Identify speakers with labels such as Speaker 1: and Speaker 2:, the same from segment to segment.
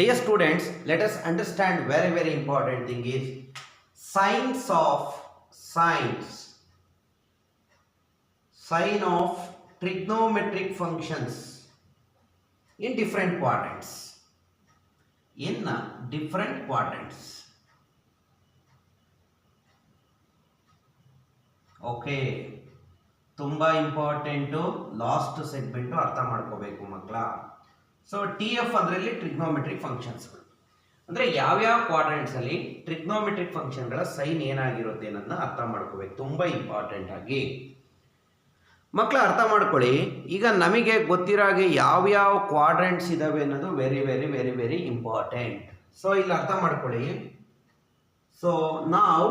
Speaker 1: Dear students, let us understand very important thing is signs of sign of trigonometric functions in different quadrants. In different quadrants. Okay, ತುಂಬ important. Last segment ಅರ್ಥ ಮಾಡ್ಕೋಬೇಕು ಮಕ್ಕಳ. So T F ಅದರಲ್ಲಿ trigonometric ಫಂಕ್ಷನ್ಸ್ಗಳು ಅಂದರೆ ಯಾವ್ಯಾವ ಕ್ವಾಡ್ರೆಂಟ್ಸಲ್ಲಿ trigonometric ಫಂಕ್ಷನ್ಗಳ sign ಏನಾಗಿರುತ್ತೆ ಅನ್ನೋದನ್ನ ಅರ್ಥ ಮಾಡ್ಕೋಬೇಕು, ತುಂಬ ಇಂಪಾರ್ಟೆಂಟ್ ಆಗಿ ಮಕ್ಕಳ ಅರ್ಥ ಮಾಡ್ಕೊಳ್ಳಿ. ಈಗ ನಮಗೆ ಗೊತ್ತಿರೋ ಹಾಗೆ ಯಾವ್ಯಾವ ಕ್ವಾಡ್ರೆಂಟ್ಸ್ ಇದಾವೆ ಅನ್ನೋದು ವೆರಿ ಇಂಪಾರ್ಟೆಂಟ್. ಸೊ ಇಲ್ಲಿ ಅರ್ಥ ಮಾಡ್ಕೊಳ್ಳಿ. ಸೊ ನಾವು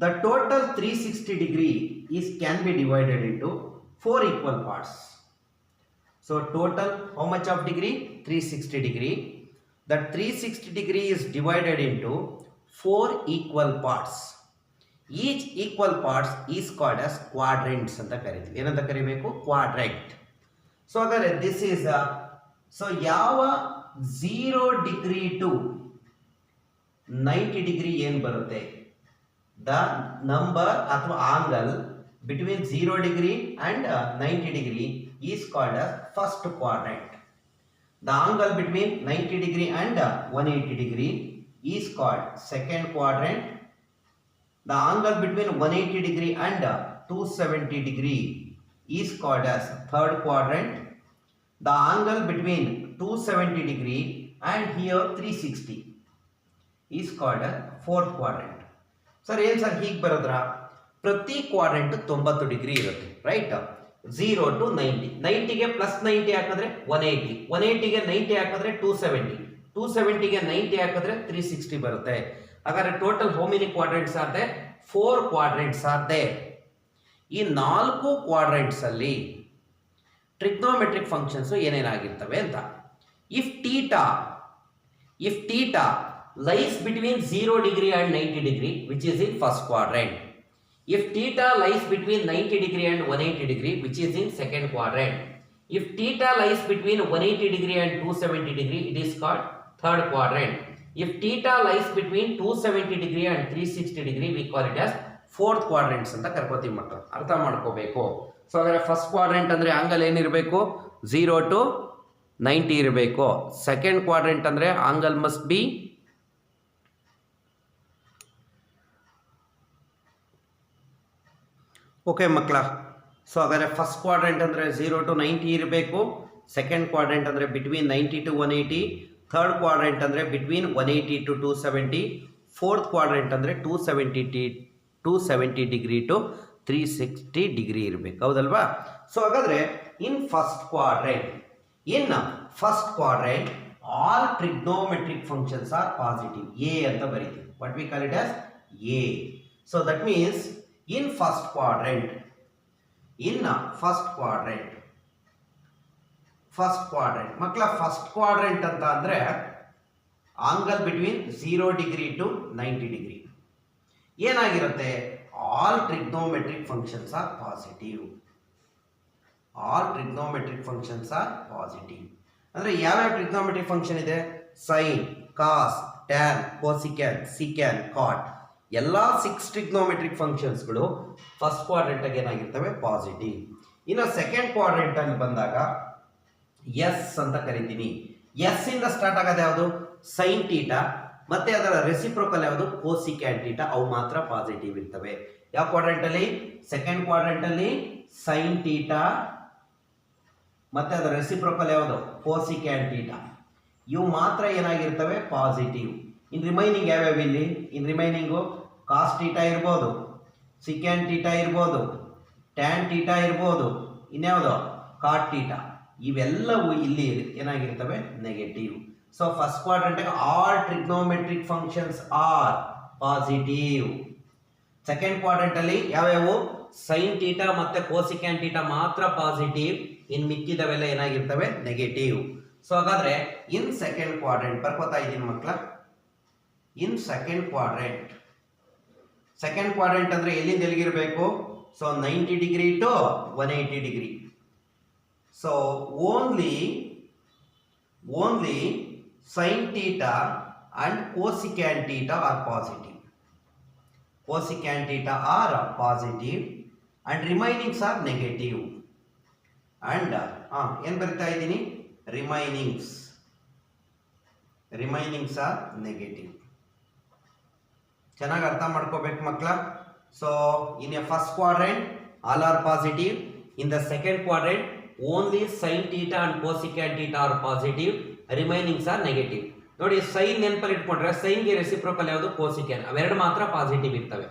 Speaker 1: the total 360 degree can be divided into 4 equal parts. So total how much of degree? 360 degree. That 360 degree is divided into 4 equal parts. Each equal parts is called as quadrants anta karithವಿ. ಏನಂತ ಕರಿಬೇಕು? quadrant. So ಹಾಗಾದ್ರೆ this is so ಯಾವ 0 degree to 90 degree ಏನು ಬರುತ್ತೆ? The number ಅಥವಾ angle between 0 degree and 90 degree is called as first quadrant. The angle between 90 degree and 180 degree is called second quadrant. The angle between 180 degree and 270 degree is called as third quadrant. The angle between 270 degree and here 360 is called as fourth quadrant. Sir ಏನು sir ಹೀಗೆ ಬರೋದ್ರ? ಪ್ರತಿ quadrant 90 degree ಇರುತ್ತೆ, right? 0 to 90, 90ಗೆ plus 90 ಹಾಕಿದ್ರೆ 180, 180ಗೆ 90 ಹಾಕಿದ್ರೆ 270, 270ಗೆ 90 ಹಾಕಿದ್ರೆ 360 ಬರುತ್ತೆ. ಹಾಗಾದ್ರೆ total how many quadrants are they? 4 quadrants are they. ಈ 4 ಕ್ವಾಡ್ರೆಂಟ್ಸ್ ಅಲ್ಲಿ ಟ್ರಿಗ್ನೋಮೆಟ್ರಿಕ್ ಫಂಕ್ಷನ್ಸ್ ಏನೇನಾಗಿರ್ತವೆ ಅಂತ. If theta lies between 0 degree and 90 degree, which is in first quadrant. If theta lies between 90 degree and 180 degree, which is in second quadrant. If theta lies between 180 degree and 270 degree, it is called third quadrant. If theta lies between 270 degree and 360 degree, we call it as fourth quadrants ಅಂತ ಕರ್ಕೋತೀವಿ ಮಕ್ಕಳು, ಅರ್ಥ ಮಾಡ್ಕೋಬೇಕು. So ಹಾಗಾದ್ರೆ first quadrant ಅಂದರೆ angle ಏನಿರಬೇಕು? 0 to 90 ಇರಬೇಕು. Second quadrant ಅಂದರೆ angle must be okay ಮಕ್ಕಳ. ಸೊ ಹಾಗಾದರೆ ಫಸ್ಟ್ ಕ್ವಾಡ್ರೆಂಟ್ ಅಂದರೆ 0 to 90 ಇರಬೇಕು. ಸೆಕೆಂಡ್ ಕ್ವಾಡ್ರೆಂಟ್ ಅಂದರೆ ಬಿಟ್ವೀನ್ 90 to 180. ಥರ್ಡ್ ಕ್ವಾಡ್ರೆಂಟ್ ಅಂದರೆ ಬಿಟ್ವೀನ್ 180 to 270. ಫೋರ್ತ್ ಕ್ವಾಡ್ರೆಂಟ್ ಅಂದರೆ 270 ಡಿಗ್ರಿ ಟು 360 ಡಿಗ್ರಿ ಇರಬೇಕು, ಹೌದಲ್ವಾ? ಸೊ ಹಾಗಾದರೆ in first quadrant all trigonometric functions are positive. A ಅಂತ ಬರೀತೀವಿ. What we call it as A. So that means in first quadrant ಮಕ್ಕಳ first quadrant ಅಂತ ಅಂದರೆ angle between 0 degree to 90 degree ಏನಾಗಿರುತ್ತೆ? All trigonometric functions are positive. ಅಂದರೆ ಯಾವ್ಯಾವ trigonometric function ಇದೆ? Sine, cos, tan, cosecant, secant, cot, ಎಲ್ಲ 6 trigonometric ಫಂಕ್ಷನ್ಸ್ಗಳು first ಕ್ವಾಡ್ರೆಂಟಾಗಿ ಏನಾಗಿರ್ತವೆ? ಪಾಸಿಟಿವ್. ಇನ್ನು ಸೆಕೆಂಡ್ ಕ್ವಾಡ್ರೆಂಟಲ್ಲಿ ಬಂದಾಗ ಎಸ್ ಅಂತ ಕರಿತೀನಿ. ಎಸ್ ಇಂದ ಸ್ಟಾರ್ಟ್ ಆಗೋದು ಯಾವುದು? ಸೈನ್ ಟೀಟಾ, ಮತ್ತೆ ಅದರ ರೆಸಿಪ್ರೋಕಲ್ ಯಾವುದು? Cosecant theta. ಅವು ಮಾತ್ರ ಪಾಸಿಟಿವ್ ಇರ್ತವೆ. ಯಾವ ಕ್ವಾಡ್ರೆಂಟಲ್ಲಿ? ಸೆಕೆಂಡ್ ಕ್ವಾಡ್ರೆಂಟಲ್ಲಿ ಸೈನ್ ಟೀಟಾ ಮತ್ತೆ ಅದರ ರೆಸಿಪ್ರೋಕಲ್ ಯಾವುದು? Cosecant theta. ಇವು ಮಾತ್ರ ಏನಾಗಿರ್ತವೆ? ಪಾಸಿಟಿವ್. ಇನ್ ರಿಮೈನಿಂಗ್ ಯಾವ್ಯಾವ ಇಲ್ಲಿ? ಇನ್ ರಿಮೈನಿಂಗು ಕಾಸ್ ಟೀಟಾ ಇರ್ಬೋದು, ಸಿಕ್ಯಾನ್ ಟೀಟಾ ಇರ್ಬೋದು, ಟ್ಯಾನ್ ಟೀಟಾ ಇರ್ಬೋದು, ಇನ್ಯಾವುದು? Cot theta. ಇವೆಲ್ಲವೂ ಇಲ್ಲಿ ಏನಾಗಿರ್ತವೆ? ನೆಗೆಟಿವ್. ಸೊ ಫಸ್ಟ್ ಕ್ವಾಡ್ರೆಂಟ್ಗೆ all trigonometric functions are positive. Second ಕ್ವಾಡ್ರೆಂಟಲ್ಲಿ ಯಾವ್ಯಾವು? ಸೈನ್ ಟೀಟಾ ಮತ್ತೆ ಕೋಸಿಕ್ಯಾನ್ ಟೀಟಾ ಮಾತ್ರ ಪಾಸಿಟಿವ್. ಇನ್ ಮಿಕ್ಕಿದವೆಲ್ಲ ಏನಾಗಿರ್ತವೆ? ನೆಗೆಟಿವ್. ಸೊ ಹಾಗಾದ್ರೆ ಇನ್ ಸೆಕೆಂಡ್ ಕ್ವಾಡ್ರೆಂಟ್ ಬರ್ಕೋತಾ ಇದ್ದೀನಿ ಮಕ್ಕಳ. ಇನ್ ಸೆಕೆಂಡ್ ಕ್ವಾಡ್ರೆಂಟ್ ಅಂದರೆ ಎಲ್ಲಿಂದ ಎಲ್ಲಿಗಿರಬೇಕು? So 90 degree to 180 degree. So only sin theta and cosecant theta are positive. Cosecant theta are positive and remainings are negative. And ಏನು ಬರಿತಾ ಇದ್ದೀನಿ, ರಿಮೈನಿಂಗ್ಸ್ ಆರ್ ನೆಗೆಟಿವ್. ಚೆನ್ನಾಗಿ ಅರ್ಥ ಮಾಡ್ಕೋಬೇಕು ಮಕ್ಕಳ. So in a first quadrant all are positive, in the second quadrant only sine theta and cosecant theta are positive, remainings are negative. ನೋಡಿ sine ನೆನಪಲ್ಲಿ ಇಟ್ಕೊಂಡ್ರೆ ಸೈನ್ಗೆ ರೆಸಿಪ್ರೋಕಲ್ ಯಾವುದು, ಕೋಸಿಕ್ಯಾನ್, ಅವೆರಡು ಮಾತ್ರ ಪಾಸಿಟಿವ್ ಇರ್ತವೆ.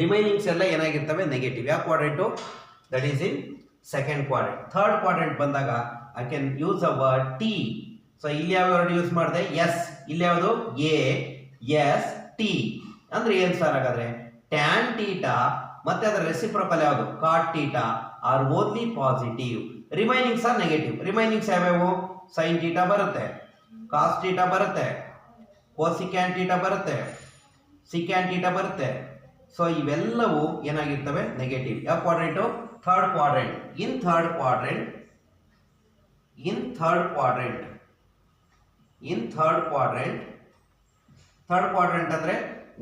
Speaker 1: ರಿಮೈನಿಂಗ್ಸ್ ಎಲ್ಲ ಏನಾಗಿರ್ತವೆ, ನೆಗೆಟಿವ್. ಯಾವ quadrant, that is in second quadrant. Third quadrant ಬಂದಾಗ I can use a word T. So ಇಲ್ಲಿ ಯಾವ ವರ್ಡ್ ಯೂಸ್ ಮಾಡಿದೆ, ಎಸ್. ಇಲ್ಲಿ ಯಾವುದು, ಎ ಎಸ್ ಟಿ ಅಂದ್ರೆ ಏನ್ ಸರ್ ಹಾಗಾದ್ರೆ, ಟ್ಯಾನ್ ಟೀಟಾ ಮತ್ತೆ ಅದರ ರೆಸಿಪ್ರೋಕಲ್ ಯಾವುದು, cot theta are only positive, remainings are negative. Remainings ಯಾವ್ಯಾವು, ಸೈನ್ ಟೀಟಾ ಬರುತ್ತೆ, ಕಾಸ್ ಟೀಟಾ ಬರುತ್ತೆ, ಕೋಸಿಕ್ಯಾನ್ ಟೀಟಾ ಬರುತ್ತೆ, ಸಿಕ್ಯಾನ್ ಟೀಟಾ ಬರುತ್ತೆ. ಸೊ ಇವೆಲ್ಲವೂ ಏನಾಗಿರ್ತವೆ, ನೆಗೆಟಿವ್. ಯಾವ quadrant, third quadrant. In third quadrant third quadrant ಅಂದ್ರೆ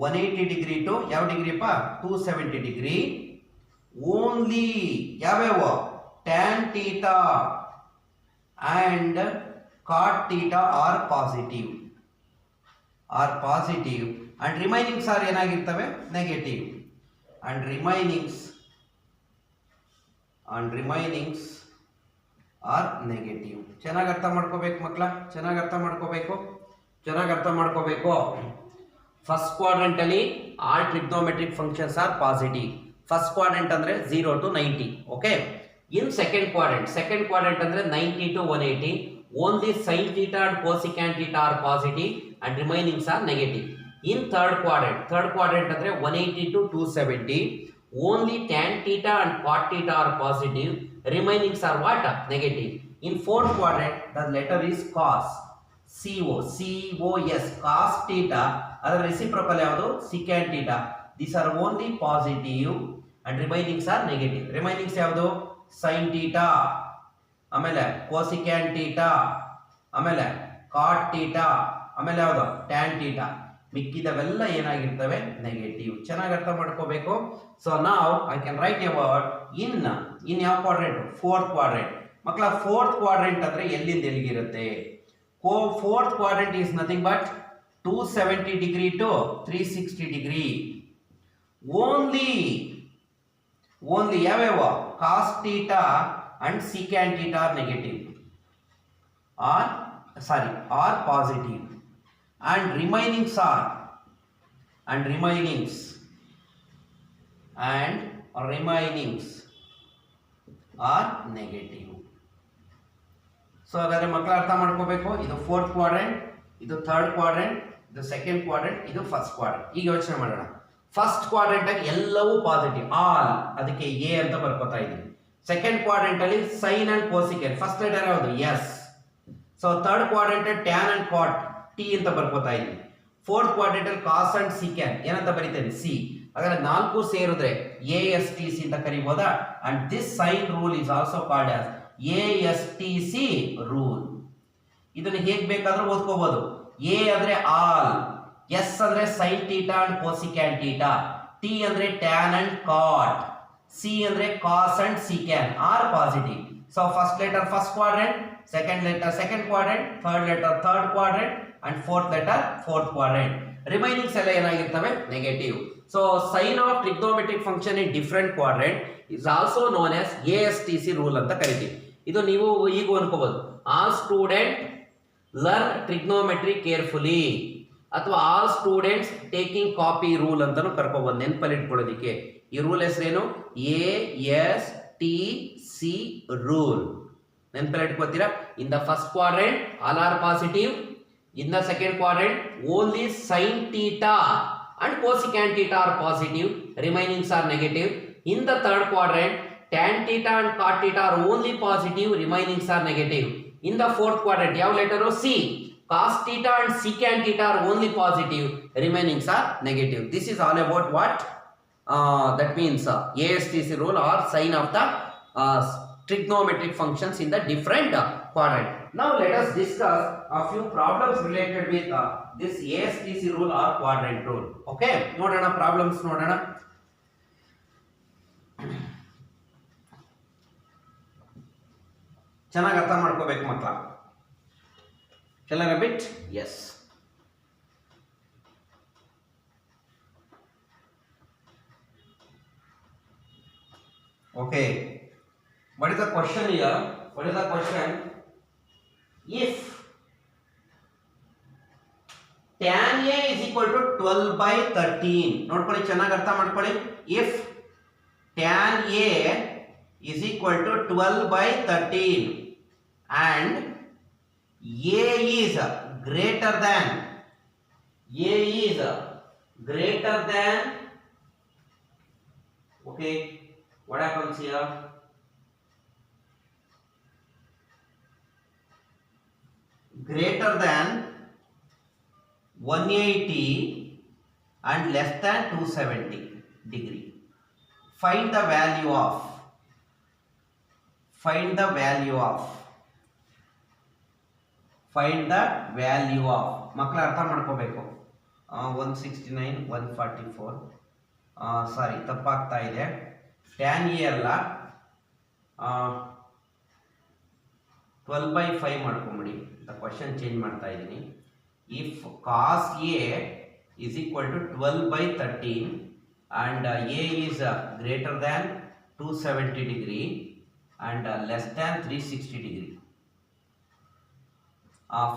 Speaker 1: 180 ಡಿಗ್ರಿ ಟು ಯಾವ ಡಿಗ್ರಿಪ್ಪ, 270 ಡಿಗ್ರಿ. ಓನ್ಲಿ ಯಾವ್ಯಾವ, tan theta and cot theta are positive and remainings are ಏನಾಗಿರ್ತವೆ, negative. And remainings are negative. ಚೆನ್ನಾಗಿ ಅರ್ಥ ಮಾಡ್ಕೋಬೇಕು ಮಕ್ಕಳ, ಚೆನ್ನಾಗಿ ಅರ್ಥ ಮಾಡ್ಕೋಬೇಕು. ಫಸ್ಟ್ ಕ್ವಾಡ್ರೆಂಟ್ ಅಲ್ಲಿ all trigonometric functions are positive. First quadrant ಅಂದ್ರೆ 0 to 90. Okay. In second quadrant ಅಂದ್ರೆ 90 to 180. Only sine theta and cosecant theta are positive and remainings are negative. In third quadrant ಅಂದ್ರೆ 180 to 270. Only tan theta and cot theta are positive, remainings are what, negative. In fourth quadrant the letter is cos, COS, cos theta, ಅದರ reciprocal ಯಾವುದು, secant theta. These are only positive and remainings are negative. Remainings ಯಾವುದು, sine theta, ಆಮೇಲೆ ಕೋಸಿಕ್ಯಾಂಟ್ theta, ಆಮೇಲೆ ಕಾಟ್ theta, ಆಮೇಲೆ ಯಾವುದು, tan theta. ಮಿಕ್ಕಿದವೆಲ್ಲ ಏನಾಗಿರ್ತವೆ, negative. ಚೆನ್ನಾಗಿ ಅರ್ಥ ಮಾಡ್ಕೋಬೇಕು. ಸೊ ನಾವ್ I can write a word in ಯಾವ ಕ್ವಾಡ್ರೆಂಟ್, ಫೋರ್ತ್ ಕ್ವಾಡ್ರೆಂಟ್. ಮಕ್ಕಳ ಫೋರ್ತ್ ಕ್ವಾಡ್ರೆಂಟ್ ಅಂದ್ರೆ ಎಲ್ಲಿಂದ ಎಲ್ಲಿಗಿರುತ್ತೆ, fourth quadrant is nothing but 270 degree to 360 degree. Only ಯಾವ್ಯಾವ, cos theta and secant theta are negative, are positive. And remainings are negative. So ಹಾಗಾದ್ರೆ ಮಕ್ಕಳ ಅರ್ಥ ಮಾಡ್ಕೋಬೇಕು, ಇದು ಫೋರ್ತ್ ಕ್ವಾಡ್ರೆಂಟ್, ಇದು ಥರ್ಡ್ ಕ್ವಾಡ್ರೆಂಟ್, ಇದು ಸೆಕೆಂಡ್ ಕ್ವಾಡ್ರೆಂಟ್, ಇದು ಫಸ್ಟ್ ಕ್ವಾಡ್ರೆಂಟ್. ಈಗ ಯೋಚನೆ ಮಾಡೋಣ. ಫಸ್ಟ್ ಕ್ವಾಡ್ರೆಂಟ್ ಆಗಿ ಎಲ್ಲವೂ ಪಾಸಿಟಿವ್, ಆಲ್, ಅದಕ್ಕೆ ಎ ಅಂತ ಬರ್ಕೋತಾ ಇದ್ದೀನಿ. ಸೆಕೆಂಡ್ ಕ್ವಾಡ್ರೆಂಟ್ ಅಲ್ಲಿ sine and cosecant, first letter ಯಾವುದು, S. So third quadrant tan and cot, T ಅಂತ ಬರ್ಕೋತಾ ಇದ್ದೀನಿ. ಫೋರ್ತ್ ಕ್ವಾಡ್ರೆಂಟ್ ಅಲ್ಲಿ ಕಾಸ್ ಅಂಡ್ ಸಿಕ್ಯಾನ್ ಏನಂತ ಬರೀತೇನೆ, ಸಿ. ಹಾಗಾದ್ರೆ 4 ಸೇರಿದ್ರೆ ASTC ಅಂತ ಕರಿಬಹುದಾ. And this sine rule is also called as ASTC rule. ಇದನ್ನ ಹೇಗ್ ಬೇಕಾದ್ರೂ ಓದ್ಕೋಬಹುದು. ಎ ಅಂದ್ರೆ ಆಲ್, ಎಸ್ ಅಂದ್ರೆ sine theta and cosecant theta, T ಅಂದ್ರೆ ಟ್ಯಾನ್ ಅಂಡ್ ಕಾಟ್, ಸಿ ಅಂದ್ರೆ cos and secant are positive. So first letter first quadrant, second letter second quadrant, third letter third quadrant and fourth letter fourth quadrant. Remainings ಎಲ್ಲ ಏನಾಗಿರ್ತವೆ, negative. So sign of trigonometric function in different quadrant is also known as ASTC rule ಅಂತ ಕರಿತೀವಿ. ಇದು ನೀವು ಈಗ ಅನ್ಕೋಬಹುದು, all student learn trigonometry carefully ಅಥವಾ all students taking copy rule ಅಂತಾನು ಕರ್ಕೋಬಹುದು ನೆನಪಲ್ಲಿ ಇಟ್ಕೊಳ್ಳೋದಕ್ಕೆ. ಈ ರೂಲ್ ಹೆಸರೇನು, ASTC rule. ನೆನಪಲ್ಲಿ ಇಟ್ಕೋತೀರಾ. In the first quadrant all are positive, in the second quadrant only sine theta and cosecant theta are positive, remainings are negative. In the third quadrant tan theta and cot theta are only positive, remainings are negative. In the fourth quadrant ಯಾವ letter, C, cos theta and secant theta are only positive, remainings are negative. This is all about what that means ASTC rule or sign of the trigonometric functions in the different quadrant. Now let us discuss a few problems related with this ASTC rule or quadrant rule. Okay, ನೋಡೋಣ problems ನೋಡೋಣ. ಚೆನ್ನಾಗಿ ಅರ್ಥ ಮಾಡ್ಕೋಬೇಕು ಮಕ್ಕಳ. Shall I repeat? Yes. Okay. What is the question here? What is the question? If tan A is equal to 12 by 13. ನೋಡ್ಕೊಳ್ಳಿ, ಚೆನ್ನಾಗಿ ಅರ್ಥ ಮಾಡ್ಕೊಳ್ಳಿ. If tan A is equal to 12 by 13 and A is greater than okay, what happens here? Greater than 180 and less than 270 degree. Find the value of ಮಕ್ಕಳ ಅರ್ಥ ಮಾಡ್ಕೋಬೇಕು. 169 144 ಸಾರಿ ತಪ್ಪಾಗ್ತಾ ಇದೆ. tan A ಅಲ್ಲ, 12 by 5 ಮಾಡ್ಕೊಂಬಿಡಿ. ಕ್ವಶನ್ ಚೇಂಜ್ ಮಾಡ್ತಾ ಇದ್ದೀನಿ. If cos A is equal to 12 by 13 and A is greater than 270 degree and less than 360 degree.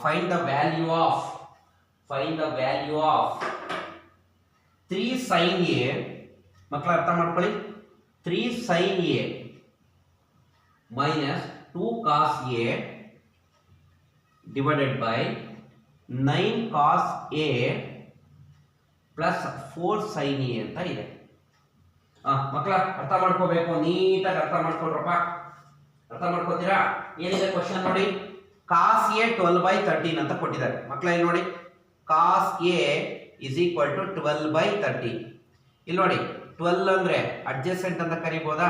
Speaker 1: Find the value of 3 sin A. ಮಕ್ಕಳ ಅರ್ಥ ಮಾಡ್ಕೊಳ್ಳಿ. 3 sin A minus 2 cos A divided by 9 cos A plus 4 sin A ಅಂತ ಇದೆ. ಮಕ್ಕಳ ಅರ್ಥ ಮಾಡ್ಕೋಬೇಕು, ನೀಟಾಗಿ ಅರ್ಥ ಮಾಡ್ಕೊಳ್ರಪ್ಪ. ಅರ್ಥ ಮಾಡ್ಕೋತೀರಾ? ಏನಿದೆ ಕ್ವಶನ್ ನೋಡಿ. cos A 12 by 13 ಅಂತ ಕೊಟ್ಟಿದ್ದಾರೆ. ಮಕ್ಕಳ ಇಲ್ಲಿ ನೋಡಿ, cos A is equal to 12 by 13. ಇಲ್ಲಿ ನೋಡಿ, 12 ಅಂದ್ರೆ ಅಡ್ಜಸೆಂಟ್ ಅಂತ ಕರಿಬೋದಾ,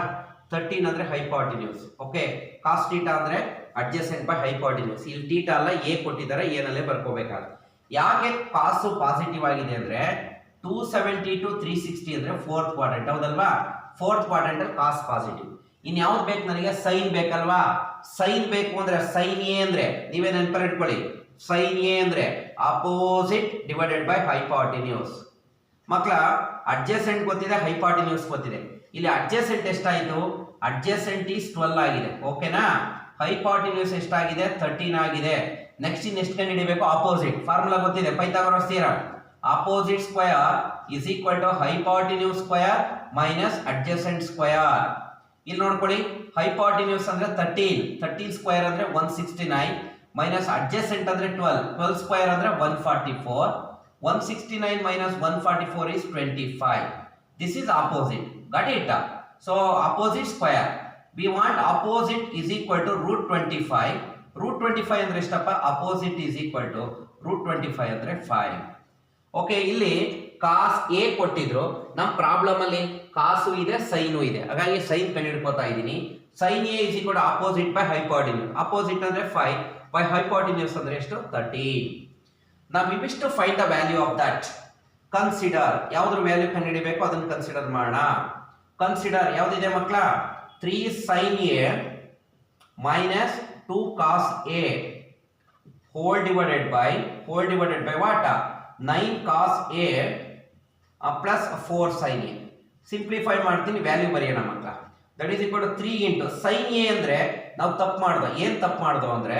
Speaker 1: 13 ಅಂದ್ರೆ ಹೈಪಾಟಿನ್ಯೂಸ್. ಓಕೆ, cos θ ಅಂದ್ರೆ ಅಡ್ಜಸೆಂಟ್ ಬೈ ಹೈಪಾಟಿನ್ಯೂಸ್. ಇಲ್ಲಿ θ ಅಲ್ಲ, A ಕೊಟ್ಟಿದ್ದಾರೆ, ಏನಲ್ಲೇ ಬರ್ಕೋಬೇಕಾದ್ರೆ. ಯಾಕೆ cos ಪಾಸಿಟಿವ್ ಆಗಿದೆ ಅಂದ್ರೆ 270 to 360 ಅಂದ್ರೆ ಫೋರ್ತ್ ಕ್ವಾಡ್ರೆಂಟ್, ಹೌದಲ್ವಾ? ಫೋರ್ತ್ ಕ್ವಾಡ್ರೆಂಟ್ ಅಲ್ಲಿ cos ಪಾಸಿಟಿವ್. ಇನ್ ಯಾವ್ದು ಬೇಕು ನನಗೆ? ಸೈನ್ ಬೇಕಲ್ವಾ? ಸೈನ್ ಬೇಕು ಅಂದ್ರೆ ಸೈನ್ ಎ ಅಂದ್ರೆ ನೀವೇ ನೆನಪಲ್ಲಿ ಇಟ್ಕೊಳ್ಳಿ. ಸೈನ್ ಎ ಅಂದ್ರೆ ಅಪೋಸಿಟ್ ಡಿವೈಡೆಡ್ ಬೈ ಹೈಪಾಟಿನ್ಯೂಸ್. ಮಕ್ಕಳ ಅಡ್ಜಸೆಂಟ್ ಗೊತ್ತಿದೆ, ಹೈಪಾಟಿನ್ಯೂಸ್ ಗೊತ್ತಿದೆ. ಇಲ್ಲಿ ಅಡ್ಜಸೆಂಟ್ ಎಷ್ಟಾಯಿತು? ಅಡ್ಜಸೆಂಟ್ ಈಸ್ 12 ಆಗಿದೆ. ಓಕೆನಾ? ಹೈಪಾಟಿನ್ಯೂಸ್ ಎಷ್ಟಾಗಿದೆ? 13 ಆಗಿದೆ. ನೆಕ್ಸ್ಟ್ ಇನ್ ಎಷ್ಟು ಕಂಡು ಹಿಡಿಬೇಕು? ಅಪೋಸಿಟ್. ಫಾರ್ಮುಲಾ ಗೊತ್ತಿದೆ, Pythagoras theorem. Opposite square is equal to hypotenuse square minus adjacent square. ಇಲ್ಲಿ ನೋಡ್ಕೊಳ್ಳಿ, ಹೈಪಾಟಿನ್ಯೂಸ್ ಅಂದ್ರೆ 13 ಸ್ಕ್ವೇರ್ ಅಂದ್ರೆ 169 ಮೈನಸ್ ಅಡ್ಜಸೆಂಟ್ ಅಂದ್ರೆ 12 ಸ್ಕ್ವೇರ್ ಅಂದ್ರೆ 144. 169 minus 144 is 25. This is opposite. Got it? So opposite square. We want opposite is equal to root 25. Root 25 ಅಂದ್ರೆ ಎಷ್ಟಪ್ಪ? Opposite is equal to root 25 ಅಂದ್ರೆ 5. Okay, ಇಲ್ಲಿ cos A ಕೊಟ್ಟಿದ್ರು. ನಮ್ಮ ಪ್ರಾಬ್ಲಮ್ ಅಲ್ಲಿ cos ಇದೆ, ಸೈನು ಇದೆ. ಹಾಗಾಗಿ ಸೈನ್ ಕಂಡುಹಿಡ್ಕೋತಾ ಇದ್ದೀನಿ. sin A is equal to opposite by hypotenuse. Opposite ಅಂದ್ರೆ 5 by hypotenuse ಅಂದ್ರೆ ಎಷ್ಟು? 13. Now we wish to find the value of that. Consider ಯಾವ್ದ್ರ ವ್ಯಾಲ್ಯೂ ಕಂಡುಹಿಡಿಬೇಕು ಅದನ್ನು ಕನ್ಸಿಡರ್ ಮಾಡೋಣ. ಕನ್ಸಿಡರ್ ಯಾವ್ದಿದೆ ಮಕ್ಕಳ? 3 sin A minus 2 cos A whole divided by what? 9 cos A plus 4 sin A. Simplify ಮಾಡ್ತೀನಿ, value ಬರೆಯೋಣ ಮಕ್ಕಳ. That is equal to 3 into sin A ಅಂದ್ರೆ ನಾವು ತಪ್ಪು ಮಾಡ್ದೋ. ಏನ್ ತಪ್ಪು ಮಾಡ್ದೋ ಅಂದ್ರೆ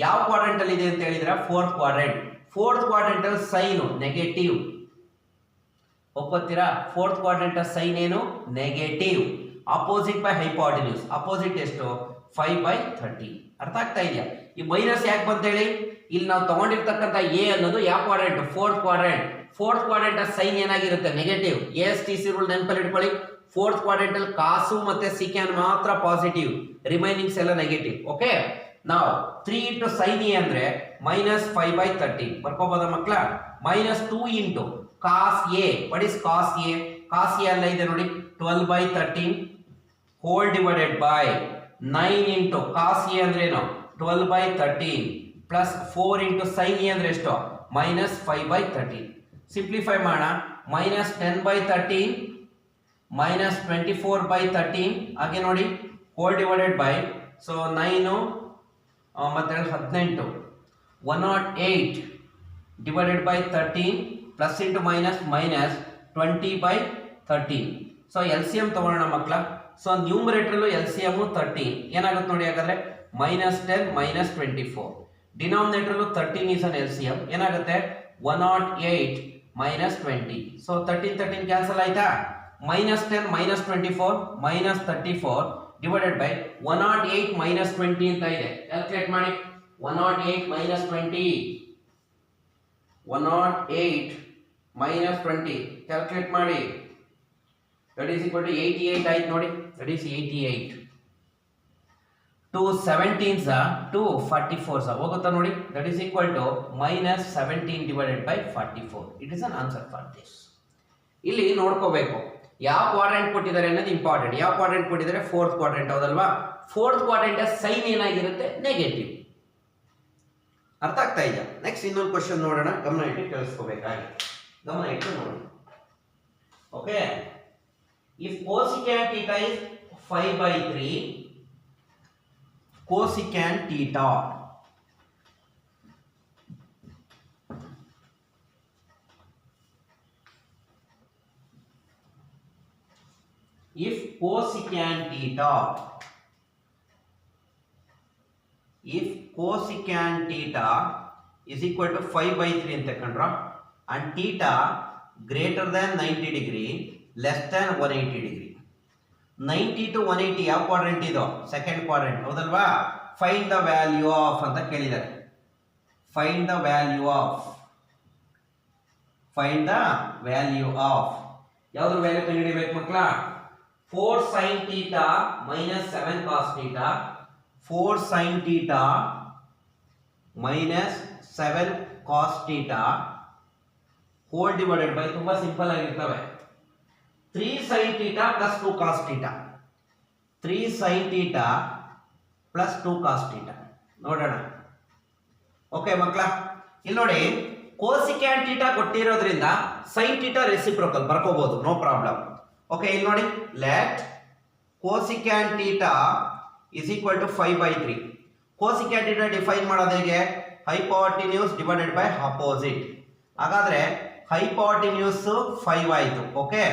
Speaker 1: ಯಾವ ಕ್ವಾಡ್ರೆಂಟ್ ಅಲ್ಲಿ ಇದೆ ಅಂತ ಹೇಳಿದ್ರೆ ಫೋರ್ತ್ ಕ್ವಾಡ್ರೆಂಟ್. ಫೋರ್ತ್ ಕ್ವಾಡ್ರೆಂಟ್ ಅಲ್ಲಿ ಸೈನ್ ನೆಗೆಟಿವ್. ಒಪ್ಪತ್ತೀರಾ? ಫೋರ್ತ್ ಕ್ವಾಡ್ರೆಂಟ್ ಅಲ್ಲಿ ಸೈನ್ ಏನು? Negative. Opposite by hypotenuse. Opposite ಎಷ್ಟು? 5 by 30. ಅರ್ಥ ಆಗ್ತಾ ಇದೆಯಾ? ಈ ಮೈನಸ್ ಯಾಕೆ ಬಂತ ಹೇಳಿ? ಇಲ್ಲಿ ನಾವು ತಗೊಂಡಿರ್ತಕ್ಕಂಥ ಎ ಅನ್ನೋದು ಯಾವ quadrant? Fourth quadrant. Fourth quadrant ಅಲ್ಲಿ ಸೈನ್ ಏನಾಗಿರುತ್ತೆ? ನೆಗೆಟಿವ್. ASTC ರೂಲ್ ನೆನಪಲ್ಲಿ ಇಟ್ಕೊಳ್ಳಿ. ಫೋರ್ತ್ ಕ್ವಾಡ್ರೆಂಟ್ ಅಲ್ಲಿ ಕಾಸು ಮತ್ತೆ ಸಿಕ್ಯಾನ್ ಮಾತ್ರ ಪಾಸಿಟಿವ್, ರಿಮೈನಿಂಗ್ಸ್ ಎಲ್ಲ ನೆಗೆಟಿವ್. ಓಕೆ, ನಾವು 3 ಇಂಟು ಸೈನ್ ಎ ಅಂದ್ರೆ ಮೈನಸ್ 5 by 30 ಬರ್ಕೋಬೋದ ಮಕ್ಕಳ? Minus 2 into cos A. What is cos A? Cos A ಅಲ್ಲ ಇದೆ ನೋಡಿ, 12 by 13 whole divided by 9 into cos A ಅಂದ್ರೆ ಏನು? 12/13 ಪ್ಲಸ್ 4 ಇಂಟು ಸೈನ್ ಎ ಅಂದ್ರೆ ಎಷ್ಟು ಮೈನಸ್ 5/13. ಸಿಂಪ್ಲಿಫೈ ಮಾಡೋಣ. ಮೈನಸ್ 10/13 ಮೈನಸ್ 24/13 ಹಾಗೆ ನೋಡಿ ಹೋಲ್ ಡಿವೈಡೆಡ್ ಬೈ ಸೊ 9 ಮತ್ತೆ 18 108 divided by 13 plus into minus minus 20/13. So L C M ತಗೊಳ್ಳೋಣ ಮಕ್ಕಳ. ಸೊ ನ್ಯೂಮರೇಟರ್ಲು ಎಲ್ ಸಿ ಎಮ್ 13 ಏನಾಗುತ್ತೆ ನೋಡಿ. ಹಾಗಾದ್ರೆ minus 10 minus 24. ಡಿನಾಮಿನೇಟರ್ಲು 13 is an L C M ಏನಾಗುತ್ತೆ 108 ಮೈನಸ್ 20. ಸೊ 13 ಕ್ಯಾನ್ಸಲ್ ಆಯ್ತಾ. Minus 10 minus 24 minus 34 divided by 108 minus 20 ಅಂತ ಇದೆ. ಕ್ಯಾಲ್ಕುಲೇಟ್ ಮಾಡಿ. 108 ಮೈನಸ್ 20 108 ಮೈನಸ್ 20 ಕ್ಯಾಲ್ಕುಲೇಟ್ ಮಾಡಿ. ದಟ್ ಈಸ್ ಈಕ್ವಲ್ ಟು 88 ಆಯ್ತು ನೋಡಿ. That is 88. 2 17s 2 44s ಹೋಗುತ್ತಾ ನೋಡಿ. That is equal to minus 17 divided by 44. It is an answer for this. ಇಲ್ಲಿ ನೋಡ್ಕೋಬೇಕು ಯಾವ ಕ್ವಾಡ್ರೆಂಟ್ ಕೊಟ್ಟಿದ್ದಾರೆ ಅನ್ನೋದು ಇಂಪಾರ್ಟೆಂಟ್. ಯಾವ ಕ್ವಾಡ್ರೆಂಟ್ ಕೊಟ್ಟಿದ್ದಾರೆ ಫೋರ್ತ್ ಕ್ವಾಡ್ರೆಂಟ್ ಹೌದಲ್ವಾ. ಫೋರ್ತ್ ಕ್ವಾಡ್ರೆಂಟ್ ಸೈನ್ ಏನಾಗಿರುತ್ತೆ ನೆಗೆಟಿವ್. ಅರ್ಥ ಆಗ್ತಾ ಇದೆಯಾ. ನೆಕ್ಸ್ಟ್ ಇನ್ನೊಂದು ಕ್ವಶನ್ ನೋಡೋಣ. ಗಮನ ಇಟ್ಟು ಕೇಳಿಸ್ಕೋಬೇಕಾಗಿ ಗಮನ ಇಟ್ಟು ನೋಡಿ. Okay, if cosecant theta is 5/3 cosecant theta if cosecant theta is equal to 5/3 ಅಂತ ಕಂಡ್ರ and theta greater than 90 degree less than 180 degree. 90 to 180 ಯಾವ ಕ್ವಾಡ್ರೆಂಟ್ ಇದು ಸೆಕೆಂಡ್ ಕ್ವಾಡ್ರೆಂಟ್ ಹೌದಲ್ವಾ. ಫೈಂಡ್ ದ ವ್ಯಾಲ್ಯೂ ಆಫ್ ಅಂತ ಕೇಳಿದ್ದಾರೆ. ಫೈಂಡ್ ದ ವ್ಯಾಲ್ಯೂ ಆಫ್ ಯಾವ್ದ್ರ value ಕಂಡುಹಿಡಿಬೇಕು ಮಕ್ಕಳ. 4 sin theta minus 7 cos theta 4 sin theta minus 7 cos theta whole divided by ತುಂಬಾ simple ಆಗಿರ್ತವೆ 3 sin theta plus 2 cos theta 3 sin theta plus 2 cos theta ನೋಡೋಣ. Okay ಮಕ್ಕಳ, ಇಲ್ಲಿ ನೋಡಿ cosecant theta ಕೊಟ್ಟಿರೋದ್ರಿಂದ sin theta ರೆಸಿಪ್ರೋಕಲ್ ಬರ್ಕೋಬಹುದು, ನೋ ಪ್ರಾಬ್ಲಮ್. ಓಕೆ, ಇಲ್ಲಿ ನೋಡಿ let cosecant theta is equal to 5/3. cosecant theta define ಮಾಡೋದು ಹೇಗೆ? Hypotenuse divided by opposite. ಹಾಗಾದ್ರೆ ಹೈಪೋಟೆನ್ಯೂಸ್ 5 ಆಯಿತು. ಓಕೆ,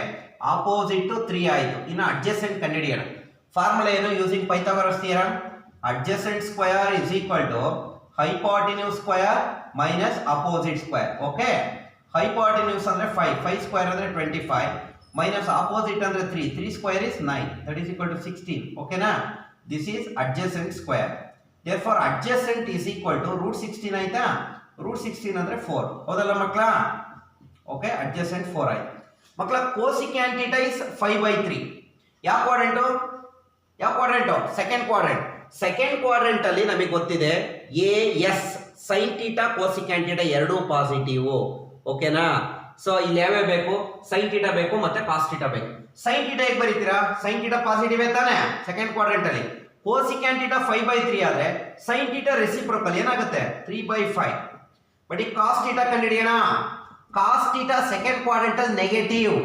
Speaker 1: ಆಪೋಸಿಟ್ 3 ಆಯಿತು. ಇನ್ನು ಅಡ್ಜಸೆಂಟ್ ಕಂಡುಹಿಡಿಯೋಣ. ಫಾರ್ಮುಲಾ ಏನು? Using Pythagoras theorem. Adjacent square is equal to hypotenuse square minus opposite square. Okay, hypotenuse ಅಂದ್ರೆ 5 square ಅಂದ್ರೆ 25 ಮೈನಸ್ ಅಪೋಸಿಟ್ ಅಂದ್ರೆ 3 square is 9 that is equal to 16. ಓಕೆನಾ? This is adjacent square. therefore adjacent is equal to root 16 ಆಯ್ತಾ. Root 16 ಅಂದ್ರೆ 4 ಹೌದಲ್ಲ ಮಕ್ಕಳ. Okay, adjacent 4 ಆಯ್ತು ಮಕ್ಕಳ. cosecant theta is 5/3. ಯಾವ quadrant? Second quadrant. Second quadrant ಅಲ್ಲಿ ನಮಗೆ ಗೊತ್ತಿದೆ AS sin theta cosecant theta ಎರಡೂ ಪಾಸಿಟಿವ್. ಓಕೆನಾ? ಸೊ ಇಲ್ಲಿ ಯಾವ್ಯಾವ ಬೇಕು? sin theta ಬೇಕು ಮತ್ತೆ cos theta ಬೇಕು. sin theta ಹೇಗೆ ಬರೀತೀರಾ? sin theta ಪಾಸಿಟಿವ್ ತಾನೆ ಸೆಕೆಂಡ್ ಕ್ವಾಡ್ರೆಂಟ್ ಅಲ್ಲಿ. cosecant theta 5/3 ಆದ್ರೆ sin theta ರೆಸಿಪ್ರೋಕಲ್ ಏನಾಗುತ್ತೆ 3/5. ಬಟ್ ಈ cos theta ಕಂಡುಹಿಡಿಯೋಣ. cos theta ಸೆಕೆಂಡ್ ಕ್ವಾಡ್ರೆಂಟ್ ಅಲ್ಲಿ ನೆಗೆಟಿವ್.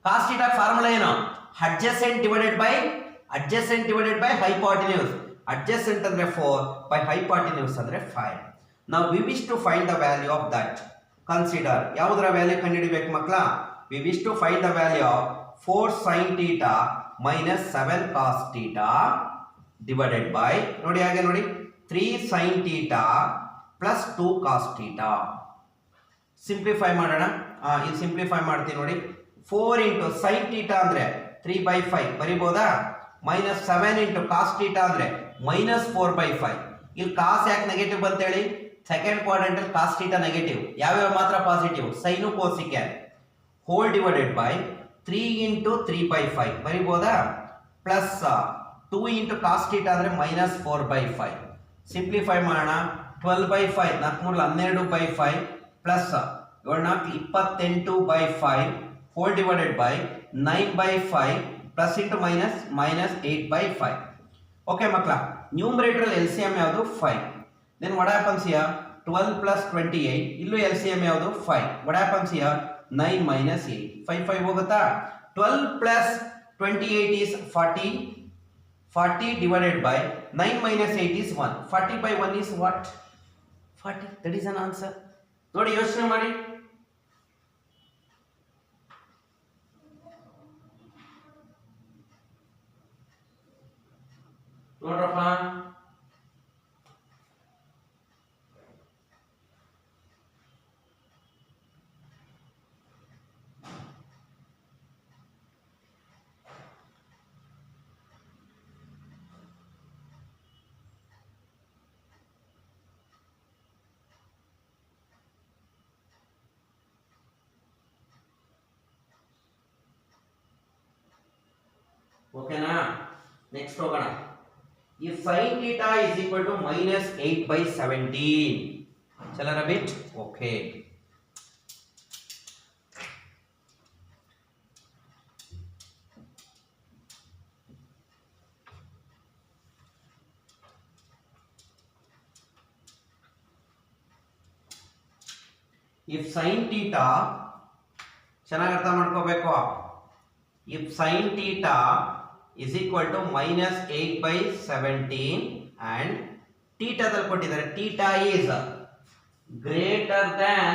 Speaker 1: cos theta ಫಾರ್ಮುಲಾ ಏನು? adjacent divided by hypotenuse. adjacent ಅಂದ್ರೆ 4 by hypotenuse ಅಂದ್ರೆ 5. now we wish to find the value of that. consider ಯಾವುದರ value ಕಂಡುಹಿಡಿಬೇಕು ಮಕ್ಕಳ? we wish to find the value of 4 sin theta minus 7 cos theta divided by ನೋಡಿ ಹಾಗೆ ನೋಡಿ 3 sin theta plus 2 cos theta. Simplify ಮಾಡೋಣ. ಇಲ್ಲಿ simplify ಮಾಡ್ತೀನಿ ನೋಡಿ. 4 into sin theta ಅಂದ್ರೆ 3/5 ಬರಿಬೋದಾ? ಮೈನಸ್ 7 into cos theta ಅಂದ್ರೆ ಮೈನಸ್ 4/5. ಇಲ್ಲಿ cos ಯಾಕೆ ನೆಗೆಟಿವ್ ಬಂತೇಳಿ? ಸೆಕೆಂಡ್ ಕ್ವಾಡ್ರೆಂಟ್ ಅಲ್ಲಿ cos theta ನೆಗೆಟಿವ್, ಯಾವ್ಯಾವ ಮಾತ್ರ positive? Sine cosecant. Whole divided by 3 into 3/5 ಬರಿಬೋದಾ? ಪ್ಲಸ್ 2 into cos theta ಅಂದ್ರೆ ಮೈನಸ್ 4/5. ಸಿಂಪ್ಲಿಫೈ ಮಾಡೋಣ. 12/5 4 plus 7 28/5 whole divided by 9/5 plus into minus 8/5. Okay ಮಕ್ಕಳ, ನ್ಯೂಮರೇಟರ್ LCM ಯಾವುದು 5. Then what happens here 12 plus 28, ಇಲ್ಲೂ LCM ಯಾವುದು 5. What happens here 9 minus 8, 5 5 ಹೋಗುತ್ತಾ. 12 plus 28 is 40. 40 divided by 9 minus 8 is 1. 40 by 1 is what? 40. That is an answer. ನೋಡಿ ಯೋಚನೆ ಮಾಡಿ. ನೋಡ್ರಪ್ಪ, ಓಕೆನಾ? ನೆಕ್ಸ್ಟ್ ಹೋಗೋಣ. If sin theta is equal to minus 8 by 17. Shall I rub it? Okay. If sin theta, ಚೆನ್ನಾಗಿ ಅರ್ಥ ಮಾಡ್ಕೋಬೇಕು. If sin theta is equal to minus 8 by 17 and theta ದಲ್ಲಿ ಕೊಟ್ಟಿದ್ದಾರೆ, theta is greater than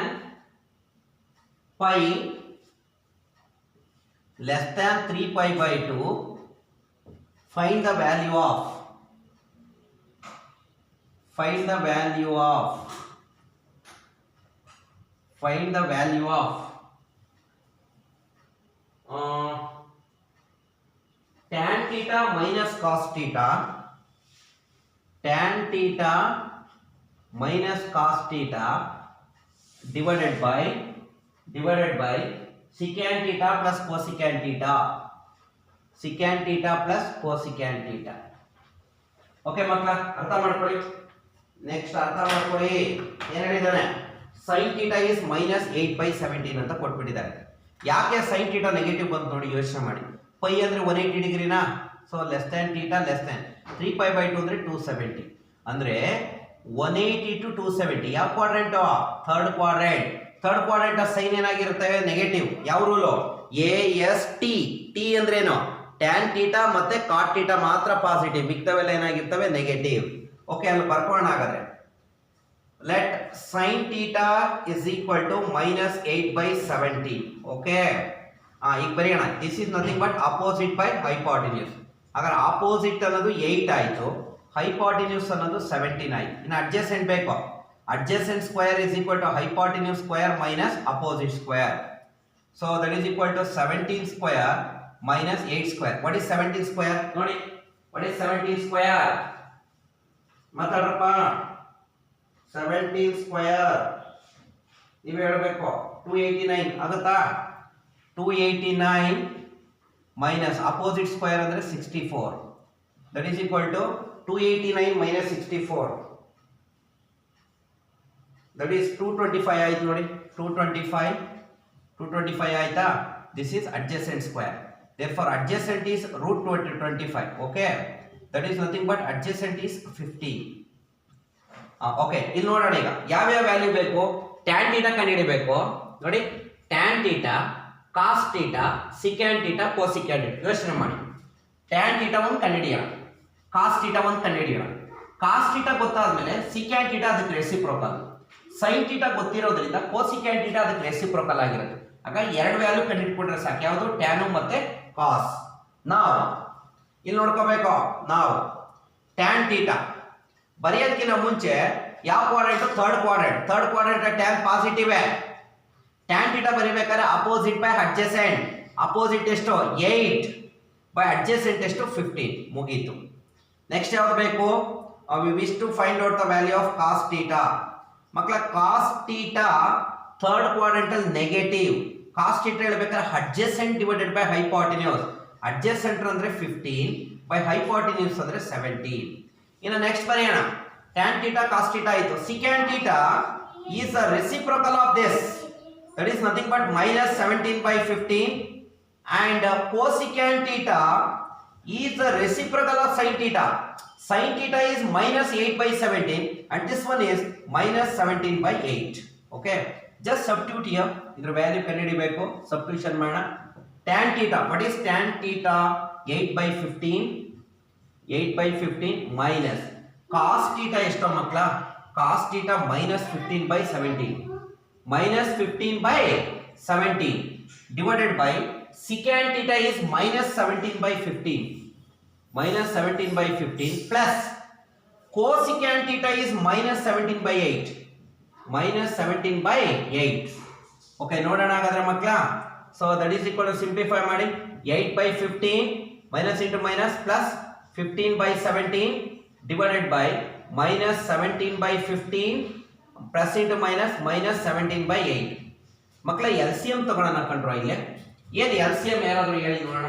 Speaker 1: pi less than 3 pi by 2, find the value of find the value of tan theta minus cos theta, tan theta minus cos theta divided by secant theta plus cosecant theta, secant theta plus cosecant theta. Okay ಮಕ್ಕಳ, ಅರ್ಥ ಮಾಡ್ಕೊಳ್ಳಿ. Next ಅರ್ಥ ಮಾಡ್ಕೊಳ್ಳಿ, ಏನು ಹೇಳಿದಾನೆ, sin theta is minus 8 by 17 ಅಂತ ಕೊಟ್ಬಿಟ್ಟಿದ್ದಾರೆ. ಯಾಕೆ sin theta negative ಬಂತು ನೋಡಿ, ಯೋಚನೆ ಮಾಡಿ. ಪೈ ಅಂದ್ರೆ 180 ಡಿಗ್ರಿನಾ, so less than theta less than 3 pi by 2 ಅಂದ್ರೆ 270, ಅಂದ್ರೆ 180 to 270 ಯಾವ quadrant? Third quadrant. Third quadrant sine ಏನಾಗಿರುತ್ತೆ? ನೆಗೆಟಿವ್. ಯಾವ ರೂಲು? AST. ಟಿ ಅಂದ್ರೇನು? ಟ್ಯಾನ್ ಥೀಟಾ ಮತ್ತೆ ಕಾಟ್ ಥೀಟಾ ಮಾತ್ರ ಪಾಸಿಟಿವ್, ಮಿಕ್ತವೆಲ್ಲ ಏನಾಗಿರ್ತವೆ? ನೆಗೆಟಿವ್. ಓಕೆ, ಅಲ್ಲಿ ಬರ್ಕೋಣ ಹಾಗಾದ್ರೆ. Let sin theta is equal to minus 8 by 17. Okay, ಈಗ ಬರೆಯೋಣ. This is nothing but opposite by hypotenuse. ಹಾಗಾದ್ರೆ ಆಪೋಸಿಟ್ ಅನ್ನೋದು 8 ಆಯ್ತು, ಹೈಪಾಟಿನ್ಯೂಸ್ ಅನ್ನೋದು 17 ಆಯ್ತು. ಇನ್ನು ಅಡ್ಜಸೆಂಟ್ ಬೇಕು. Adjacent square is equal to hypotenuse square minus opposite square. So that is equal to 17 square minus 8 square. What is 17 square? ನೋಡಿ, what is 17 square? ಮಾತಾಡ್ರಪ್ಪ. 17 square ನೀವು ಹೇಳಬೇಕು. 289 ಆಗುತ್ತಾ? 289 ಮೈನಸ್ ಅಪೋಸಿಟ್ ಸ್ಕ್ವೇರ್ ಅಂದ್ರೆ 64. That is equal to 289 minus 64. That is 225 ಆಯ್ತು ನೋಡಿ. 225 ಆಯ್ತಾ? This is adjacent square. therefore adjacent is root 25. okay, that is nothing but adjacent is 50. Okay, ಇಲ್ಲಿ ನೋಡೋಣ. ಈಗ ಯಾವ್ಯಾವ ವ್ಯಾಲ್ಯೂ ಬೇಕು? ಟ್ಯಾನ್ ಥೀಟಾ ಕಂಡುಹಿಡಿಬೇಕು. ನೋಡಿ, tan theta, cos theta, secant theta, cosecant theta. ಯೋಚನೆ ಮಾಡಿ. ಟ್ಯಾನ್ ಥೀಟಾ ಒಂದು ಕಂಡುಹಿಡಿಯೋಣ, ಕಾಸ್ ಥೀಟಾ ಒಂದು ಕಂಡುಹಿಡಿಯೋಣ. ಕಾಸ್ ಥೀಟಾ ಗೊತ್ತಾದ್ಮೇಲೆ ಸಿಕ್ಯಾಂಟ್ ಥೀಟಾ ಅದಕ್ಕೆ ರೆಸಿಪ್ರೋಕಲ್, ಸೈನ್ ಥೀಟಾ ಗೊತ್ತಿರೋದ್ರಿಂದ ಕೋಸಿಕ್ಯಾಂಟ್ ಥೀಟಾ ಅದಕ್ಕೆ ರೆಸಿಪ್ರೋಕಲ್ ಆಗಿರುತ್ತೆ. ಹಾಗಾಗಿ ಎರಡು ವ್ಯಾಲ್ಯೂ ಕಂಡುಹಿಡ್ಕೊಂಡ್ರೆ ಸಾಕು. ಯಾವುದು? ಟ್ಯಾನು ಮತ್ತೆ ಕಾಸ್. ನಾವು ಇಲ್ಲಿ ನೋಡ್ಕೋಬೇಕು. ನಾವು ಟ್ಯಾನ್ ಥೀಟಾ ಬರೆಯೋದಕ್ಕಿಂತ ಮುಂಚೆ ಯಾವ quadrant? Third quadrant. Third quadrant tan positive. Tan theta ಬರೀಬೇಕಾದ್ರೆ ಅಪೋಸಿಟ್ ಬೈ ಅಡ್ಜಸೆಂಟ್. ಅಪೋಸಿಟ್ ಎಷ್ಟು? 8 ಬೈ ಅಡ್ಜಸೆಂಟ್ ಎಷ್ಟು? 15. ಮುಗೀತು. ನೆಕ್ಸ್ಟ್ ಯಾವ್ದು ಬೇಕು? We wish to find out the value of cos theta. ಮಕ್ಕಳ, ಕಾಸ್ ಥೀಟಾ ಥರ್ಡ್ ಕ್ವಾಡ್ರೆಂಟ್ ಅಲ್ಲಿ ನೆಗೆಟಿವ್. ಕಾಸ್ ಥೀಟಾ ಹೇಳ್ಬೇಕಾದ್ರೆ adjacent divided by hypotenuse. Adjacent ಅಂದ್ರೆ 15 ಬೈ ಹೈಪಾಟಿನ್ಯೂಸ್ ಅಂದ್ರೆ 17. ಇನ್ನು ನೆಕ್ಸ್ಟ್ ಬರೆಯೋಣ. ಟ್ಯಾನ್ ಥೀಟಾ ಕಾಸ್ ಥೀಟಾ ಆಯಿತು. Secant theta is a reciprocal of this, that is nothing but minus 17 by 15, and cosecant theta is the reciprocal of sine theta. sin theta is minus 8 by 17 and this one is minus 17 by 8. Okay, just substitute here. Idra value ಕಂಡುಹಿಡಿಯಬೇಕು, substitution ಮಾಡೋಣ. Tan theta, what is tan theta? 8 by 15, 8 by 15 minus cos theta ಎಷ್ಟು ಮಕ್ಕಳ? Cos theta minus 15 by 17, minus 15 by 17 divided by secant theta is minus 17 by 15, minus 17 by 15 plus cosecant theta is minus 17 by 8, minus 17 by 8. Okay, ನೋಡೋಣ ಹಾಗಾದ್ರೆ ಮಕ್ಕಳ. So that is equal to simplify ಮಾಡಿ 8 by 15 minus into minus plus 15 by 17 divided by minus 17 by 15 plus into minus minus 17 by 8. ಮಕ್ಕಳ LCM ತಗೊಳ್ಳೋಣ ಕಂಡ್ರೋ. ಇಲ್ಲಿ ಏನು LCM ಯಾರಾದರೂ ಹೇಳಿ ನೋಡೋಣ.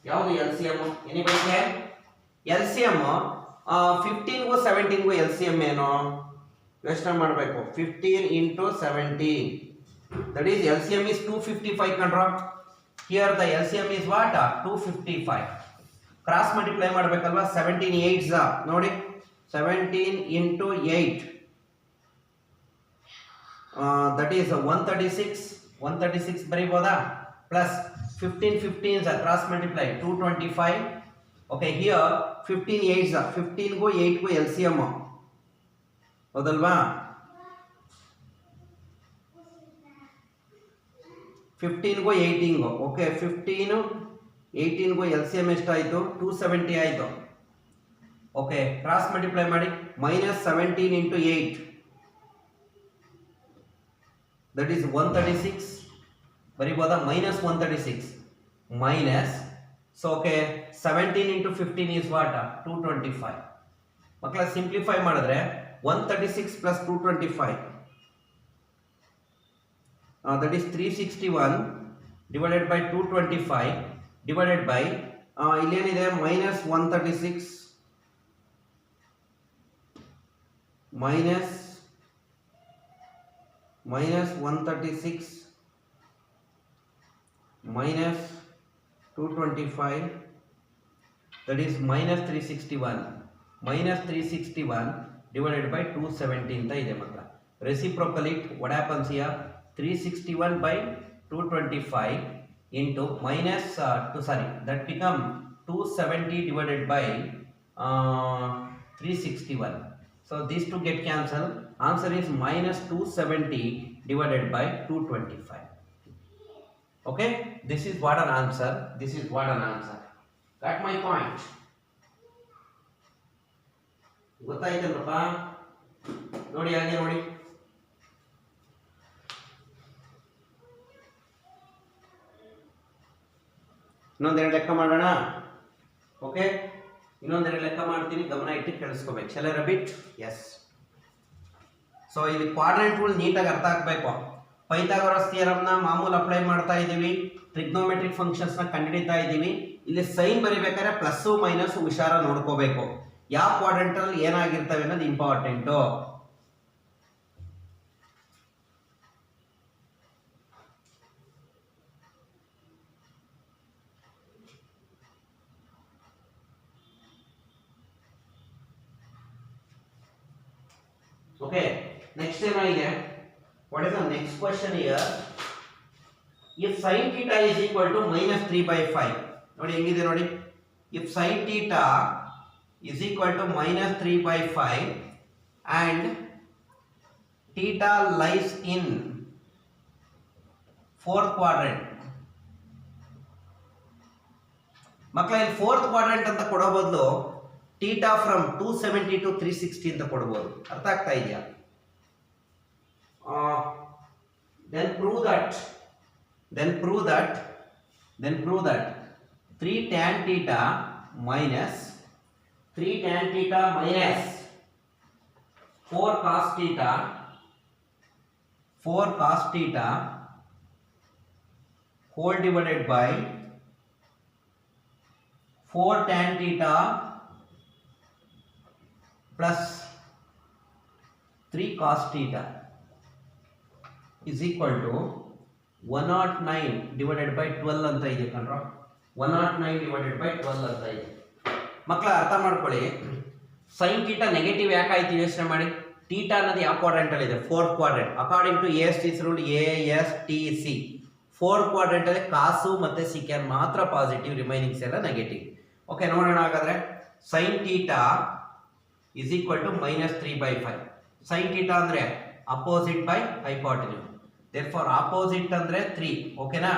Speaker 1: ಯಾವುದು LCM? ಎನಿಬಡಿ? LCM 15ಗೂ 17ಗೂ LCM ಏನು ಯೋಚನೆ ಮಾಡಬೇಕು. 15 into 17, that is LCM is 255 ಕಂಡ್ರೋ. Here the LCM is what? 255. Cross multiply ಮಾಡಬೇಕಲ್ವಾ? 17 8s ನೋಡಿ, 17 into 8 that is 136. 136 ಬರೀಬೋದಾ? Plus 15 15s cross multiply 225. Okay, here 15 8s, 15ಗೂ 8ಗೂ LCM ಹೌದಲ್ವಾ? 15ಗೂ 18ಗೂ. ಓಕೆ, 15 18ಗೂ LCM ಎಷ್ಟಾಯಿತು? 270 ಆಯಿತು. ಓಕೆ, ಕ್ರಾಸ್ ಮಲ್ಟಿಪ್ಲೈ ಮಾಡಿ minus 17 into 8 that is 136 ಬರೀಬೋದಾ? minus 136 minus, so okay, 17 into 15 is what? 225. ಮಕ್ಕಳ ಸಿಂಪ್ಲಿಫೈ ಮಾಡಿದ್ರೆ 136 plus 225 that is 361 divided by 225 divided by ಇಲ್ಲೇನಿದೆ minus 136 minus 136 minus 225 that is minus 361 divided by 270 ಅಂತ ಇದೆ ಮಕ್ಕಳ. Reciprocal it, what happens here? 361 by 225 into minus that become 270 divided by 361. So these two get cancelled. Answer is minus 270 divided by 225. Okay, this is what an answer. This is what an answer. Got my point? ಗೊತ್ತಾಯ್ತಲ್ರಪ್ಪ? ನೋಡಿ ಹಾಗೆ ನೋಡಿ. ಇನ್ನೊಂದೆರಡು ಲೆಕ್ಕ ಮಾಡೋಣ. Okay, ಇನ್ನೊಂದೆರಡು ಲೆಕ್ಕ ಮಾಡ್ತೀನಿ, ಗಮನ ಇಟ್ಟು ಕೇಳಿಸ್ಕೋಬೇಕು. Shall I repeat? Yes. So ಇಲ್ಲಿ ಕ್ವಾಡ್ರೆಂಟ್ ರೂಲ್ ನೀಟಾಗಿ ಅರ್ಥ ಆಗಬೇಕು. ಪೈಥಾಗೋರಸ್ ಥಿಯರಮ್ನ ಮಾಮೂಲು ಅಪ್ಲೈ ಮಾಡ್ತಾ ಇದ್ದೀವಿ, ಟ್ರಿಗ್ನೋಮೆಟ್ರಿಕ್ ಫಂಕ್ಷನ್ಸ್ನ ಕಂಡುಹಿಡಿತಾ ಇದ್ದೀವಿ. ಇಲ್ಲಿ ಸೈನ್ ಬರಿಬೇಕಾದ್ರೆ ಪ್ಲಸ್ಸು ಮೈನಸ್ ಹುಷಾರ ನೋಡ್ಕೋಬೇಕು. ಯಾವ ಕ್ವಾಡ್ರೆಂಟಲ್ಲಿ ಏನಾಗಿರ್ತವೆ ಅನ್ನೋದು ಇಂಪಾರ್ಟೆಂಟು. Okay, next ಏನಾಗಿದೆ? What is the next question here? If sin theta is equal to minus 3 by 5, ನೋಡಿ ಹೆಂಗಿದೆ ನೋಡಿ. If sin theta is equal to minus 3 by 5 and theta lies in fourth quadrant. ಮಕ್ಕಳ ಇಲ್ಲಿ fourth quadrant ಅಂತ ಕೊಡೋ ಬದಲು theta from 270 to 360 ಅಂತ ಕೊಡಬಹುದು. ಅರ್ಥ ಆಗ್ತಾ ಇದೆಯಾ? then prove that 3 tan theta minus 4 cos theta whole divided by 4 tan theta plus 3 cos theta is equal to 109 divided by 12 ಅಂತ ಇದೆ ಕಣ್ರೋ. 109 divided by 12 ಅಂತ ಇದೆ. ಮಕ್ಕಳ ಅರ್ಥ ಮಾಡ್ಕೊಳ್ಳಿ, ಸೈನ್ ಟೀಟಾ ನೆಗೆಟಿವ್ ಯಾಕಾಯ್ತು ಯೋಚನೆ ಮಾಡಿ. ಟೀಟಾ ಅನ್ನೋದು ಯಾವ ಕ್ವಾಡ್ರೆಂಟ್ ಅಲ್ಲಿ ಇದೆ? Fourth quadrant. According to AST's rule ASTC fourth quadrant ಅಲ್ಲಿ ಕಾಸು ಮತ್ತೆ ಸಿಕ್ಯಾನ್ ಮಾತ್ರ ಪಾಸಿಟಿವ್, ರಿಮೈನಿಂಗ್ಸ್ ಎಲ್ಲ ನೆಗೆಟಿವ್. ಓಕೆ, ನೋಡೋಣ ಹಾಗಾದ್ರೆ. Sine theta is equal to -3/5. Sine theta ಅಂದ್ರೆ opposite by hypotenuse. Therefore opposite ಅಂದ್ರೆ 3, ಓಕೆನಾ?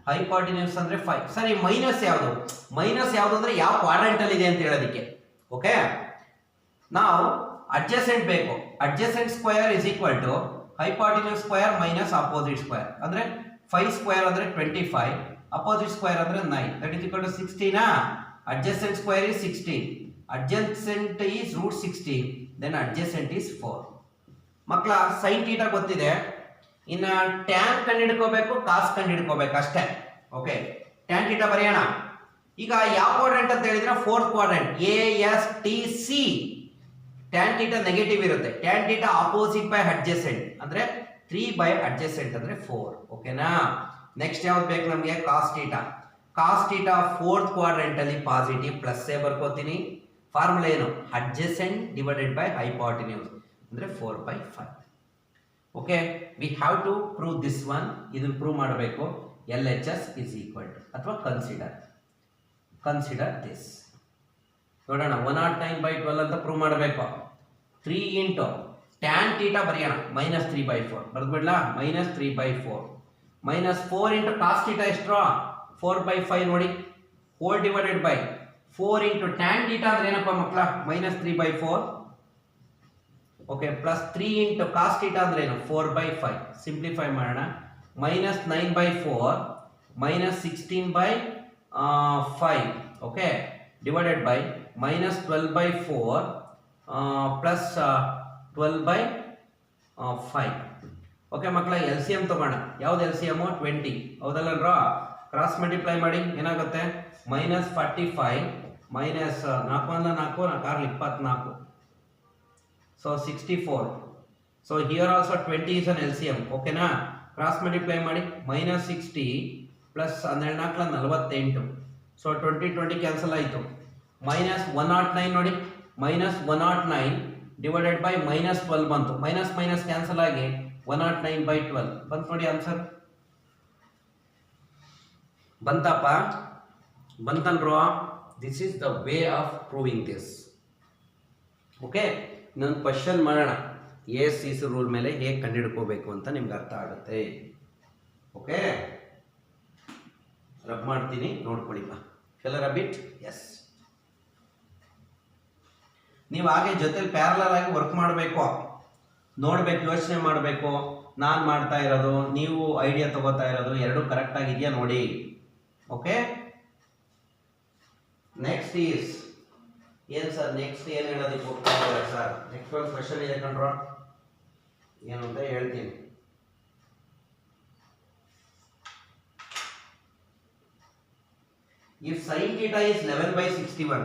Speaker 1: ಹೈಪಾಟಿನ್ಯೂಸ್ ಅಂದ್ರೆ 5. ಸರಿ, ಮೈನಸ್ ಯಾವುದು? ಮೈನಸ್ ಯಾವುದು ಅಂದ್ರೆ ಯಾವ ಕ್ವಾಡ್ರೆಂಟ್ ಅಲ್ಲಿ ಇದೆ ಅಂತ ಹೇಳೋದಕ್ಕೆ. ಓಕೆ, ನಾವು ಅಡ್ಜಸೆಂಟ್ ಬೇಕು. Adjacent square is equal to hypotenuse square minus opposite square. ಅಂದ್ರೆ 5 ಸ್ಕ್ವೇರ್ ಅಂದ್ರೆ 25, ಅಪೋಸಿಟ್ ಸ್ಕ್ವೇರ್ ಅಂದ್ರೆ 9, that is equal to 16. Adjacent square is 16. Adjacent is root 16. Then adjacent is 4. ಮಕ್ಕಳ sin theta ಗೊತ್ತಿದೆ. ಇನ್ನು tan ಕಂಡುಹಿಡ್ಕೋಬೇಕು, cos ಕಂಡುಹಿಡ್ಕೋಬೇಕು ಅಷ್ಟೇ. Okay, tan theta ಬರೆಯೋಣ. ಈಗ ಯಾವ ಕ್ವಾಡ್ರೆಂಟ್ ಅಂತ ಹೇಳಿದ್ರೆ fourth quadrant ASTC. tan theta negative ಇರುತ್ತೆ. tan theta opposite by adjacent ಅಂದ್ರೆ 3 ಬೈ ಅಡ್ಜಸೆಂಟ್ ಅಂದ್ರೆ 4. ಓಕೆನಾ? ನೆಕ್ಸ್ಟ್ ಯಾವ್ದು ಬೇಕು ನಮಗೆ? cos theta. cos theta fourth quadrant ಅಲ್ಲಿ ಪಾಸಿಟಿವ್, ಪ್ಲಸ್ ಎ ಬರ್ಕೋತೀನಿ. ಫಾರ್ಮುಲಾ ಏನು? ಅಡ್ಜಸೆಂಟ್ ಡಿವೈಡೆಡ್ ಬೈ ಹೈಪಾಟಿನ್ಯೂಸ್ ಅಂದ್ರೆ 4/5. Okay, we have to prove this one. ಇದನ್ನು ಪ್ರೂವ್ ಮಾಡಬೇಕು. LHS ಇಸ್ ಈಕ್ವಲ್ ಟು ಅಥವಾ ಕನ್ಸಿಡರ್ ದಿಸ್. ನೋಡೋಣ, 109/12 ಅಂತ ಪ್ರೂವ್ ಮಾಡಬೇಕು. 3 ಇಂಟು tan theta ಬರೆಯೋಣ, -3/4 ಬರೆದ್ಬಿಡ್ಲಾ? -3/4 -4 ಇಂಟು cos theta ಎಷ್ಟು? 4/5 ನೋಡಿ, hole divided by 4 into tan theta ಅಂದ್ರೆ ಏನಪ್ಪ ಮಕ್ಕಳ? -3/4. Okay, plus 3 into cos theta ಅಂದ್ರೆ ಏನು? 4/5. ಸಿಂಪ್ಲಿಫೈ ಮಾಡೋಣ. -9/4 -16/5. Okay, divided by -12/4 plus 12/5. Okay ಮಕ್ಕಳ, LCM ತಗೋಣ. ಯಾವ್ದು LCM? 20. ಹೌದಲ್ಲ? ಕ್ರಾಸ್ ಮಲ್ಟಿಪ್ಲೈ ಮಾಡಿ ಏನಾಗುತ್ತೆ? -45 minus 4 24 so 64. So here also 20 is an LCM. ಓಕೆನಾ? ಕ್ರಾಸ್ ಮಲ್ಟಿಪ್ಲೈ ಮಾಡಿ. -60 ಪ್ಲಸ್ 12 48. ಸೊ 20 ಕ್ಯಾನ್ಸಲ್ ಆಯಿತು. -109 ನೋಡಿ, -109 ಡಿವೈಡೆಡ್ ಬೈ -12 ಬಂತು. ಮೈನಸ್ ಕ್ಯಾನ್ಸಲ್ ಆಗಿ 109/12 ಬಂತು ನೋಡಿ ಆನ್ಸರ್. ಬಂತಪ್ಪ? ಬಂತನ್ರೋ? This is the way of proving this. Okay, ಇನ್ನೊಂದು ಕ್ವಶನ್ ಮಾಡೋಣ. ASTC ರೂಲ್ ಮೇಲೆ ಹೇಗೆ ಕಂಡುಹಿಡ್ಕೋಬೇಕು ಅಂತ ನಿಮ್ಗೆ ಅರ್ಥ ಆಗುತ್ತೆ. ಓಕೆ, ರಬ್ ಮಾಡ್ತೀನಿ, ನೋಡ್ಕೊಳ್ಳಿಪ್ಪ. ಫಿಲ್ಲರ್ ಅ ಬಿಟ್. ಎಸ್, ನೀವು ಹಾಗೆ ಜೊತೆಲಿ ಪ್ಯಾರಲಲ್ ಆಗಿ ವರ್ಕ್ ಮಾಡಬೇಕು, ನೋಡ್ಬೇಕು, ಯೋಚನೆ ಮಾಡಬೇಕು. ನಾನು ಮಾಡ್ತಾ ಇರೋದು, ನೀವು ಐಡಿಯಾ ತಗೋತಾ ಇರೋದು ಎರಡು ಕರೆಕ್ಟ್ ಆಗಿದೆಯಾ ನೋಡಿ. ಓಕೆ, ನೆಕ್ಸ್ಟ್ ಈಸ್ ಏನು ಸರ್? ನೆಕ್ಸ್ಟ್ ಏನು ಹೇಳೋದಕ್ಕೆ ಹೋಗ್ತಾ ಇದ್ದಾರೆ ಸರ್? ನೆಕ್ಸ್ಟ್ ಒಂದು ಕ್ವಶನ್ ಇದೆ ಕಣ್ರೋ, ಏನು ಅಂತ ಹೇಳ್ತೀನಿ. ಇಫ್ sin theta is 11/61,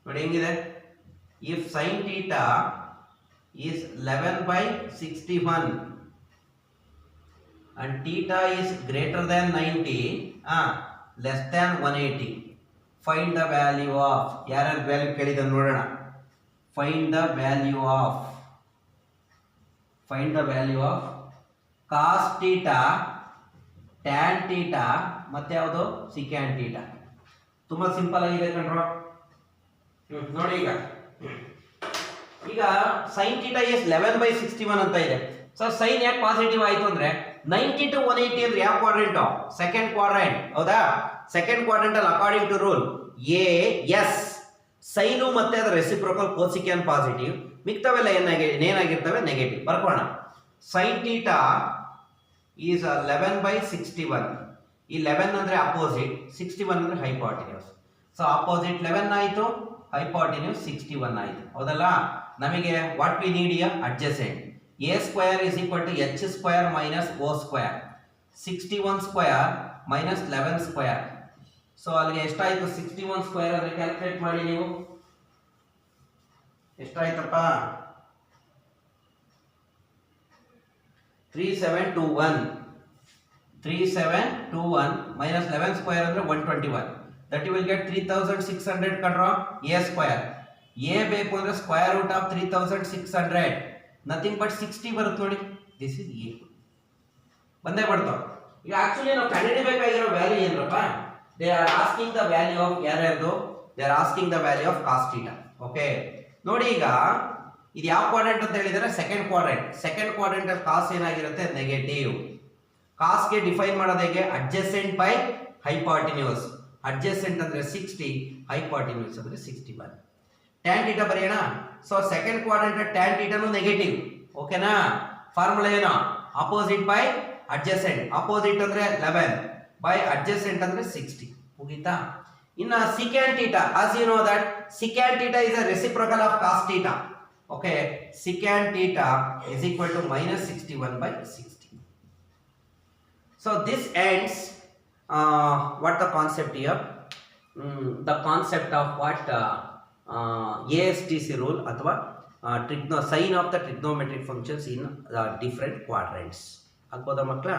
Speaker 1: ನೋಡಿ ಹೆಂಗಿದೆ? If sin theta is 11/61 and theta is greater than 90, less than 180, find the value of, ಯಾರ್ಯಾರು ವ್ಯಾಲ್ಯೂ ಕೇಳಿದ ನೋಡೋಣ. find the value of cos theta, tan theta ಮತ್ತೆ ಯಾವುದು? secant theta. ತುಂಬಾ ಸಿಂಪಲ್ ಆಗಿದೆ ಕಣ್ರೋ. ನೋಡಿ, ಈಗ sin theta is 11/61 ಅಂತ ಇದೆ. ಸೊ ಸೈನ್ ಯಾಕೆ ಪಾಸಿಟಿವ್ ಆಯ್ತು ಅಂದ್ರೆ 90 to 180 ಅಂದ್ರೆ ಯಾವ ಕ್ವಾಡ್ರೆಂಟ್? Second quadrant. ಹೌದಾ? ಸೆಕೆಂಡ್ ಕ್ವಾಡ್ರೆಂಟ್ ಅಲ್ಲಿ according to rule AS sine ಮತ್ತೆ ಅದರ ರೆಸಿಪ್ರೋಕಲ್ ಕೋಸಿಕ್ಯಾನ್ ಪಾಸಿಟಿವ್, ಮಿಕ್ತವೆಲ್ಲ ಏನಾಗಿರ್ತವೆ? ನೆಗೆಟಿವ್. ಬರ್ಕೋಣ. sin theta is 11/61. ಈ 11 ಅಂದ್ರೆ ಅಪೋಸಿಟ್, 61 ಅಂದ್ರೆ ಹೈಪಾಟಿನ್ಯೂಸ್. ಸೊ ಅಪೋಸಿಟ್ 11 ಆಯ್ತು, ಹೈಪಾಟಿನ್ಯೂಸ್ 61 ಆಯ್ತು. ಹೌದಲ್ಲ? ನಮಗೆ what we need here? Adjacent. A square is equal to H square minus O square. 61 square minus 11 square. So ಅಲ್ಲಿಗೆ ಎಷ್ಟಾಯ್ತು? 61 ಸ್ಕ್ವೇರ್ ಅಂದ್ರೆ ಕ್ಯಾಲ್ಕುಲೇಟ್ ಮಾಡಿ ನೀವು. ಎಷ್ಟಾಯ್ತಪ್ಪ? 3721 minus 11 square ಅಂದ್ರೆ 121. That you will get 3600 ಕಣ್ರೋ. A square. ಎ ಬೇಕು ಅಂದ್ರೆ square root of 3600 nothing but 60 ಬರುತ್ತೆ ನೋಡಿ. ದಿಸ್ ಇಸ್ ಎ ಬಂದೇ ಬರ್ತಾವ. ಈಗ ಆಕ್ಚುಲಿ ನಾವು ಕಂಡುಹಿಡಿಬೇಕಾಗಿರೋ ವ್ಯಾಲ್ಯೂ ಏನಪ್ಪ, they are asking the value of ಯಾರ್ಯಾರ್ದು, they are asking the value of cos theta. Okay ನೋಡಿ, ಈಗ ಇದು ಯಾವ ಕ್ವಾಡ್ರೆಂಟ್ ಅಂತ ಹೇಳಿದರೆ ಸೆಕೆಂಡ್ ಕ್ವಾಡ್ರೆಂಟ್. ಸೆಕೆಂಡ್ ಕ್ವಾಡ್ರೆಂಟ್ ಅಲ್ಲಿ ಕಾಸ್ ಏನಾಗಿರುತ್ತೆ, ನೆಗೆಟಿವ್. ಕಾಸ್ಗೆ ಡಿಫೈನ್ ಮಾಡೋದು ಹೇಗೆ, ಅಡ್ಜಸೆಂಟ್ ಬೈ ಹೈಪಾರ್ಟಿನ್ಯೂಸ್. ಅಡ್ಜಸೆಂಟ್ ಅಂದ್ರೆ 60, ಹೈಪಾರ್ಟಿನ್ಯೂಸ್ ಅಂದ್ರೆ 61. ಟ್ಯಾನ್ ಥೀಟಾ ಬರೆಯೋಣ. ಸೊ ಸೆಕೆಂಡ್ ಕ್ವಾಡ್ರೆಂಟ್ ಟ್ಯಾನ್ ಥೀಟಾನು ನೆಗೆಟಿವ್. ಓಕೆನಾ, ಫಾರ್ಮುಲಾ ಏನು, ಅಪೋಸಿಟ್ ಬೈ ಅಡ್ಜಸೆಂಟ್. ಅಪೋಸಿಟ್ ಅಂದ್ರೆ 11 ಬೈ ಅಡ್ಜಸೆಂಟ್ ಅಂದ್ರೆ 60. ಮುಗೀತಾ? ಇನ್ನ secant theta, as you know that secant theta is a reciprocal of cos theta. Okay, secant theta is equal to minus 61 by 60. So this ends what the concept here, the concept of what ASTC rule ಅಥವಾ sign of the trigonometric functions in different quadrants. ಆಗ್ಬೋದಾ ಮಕ್ಕಳ?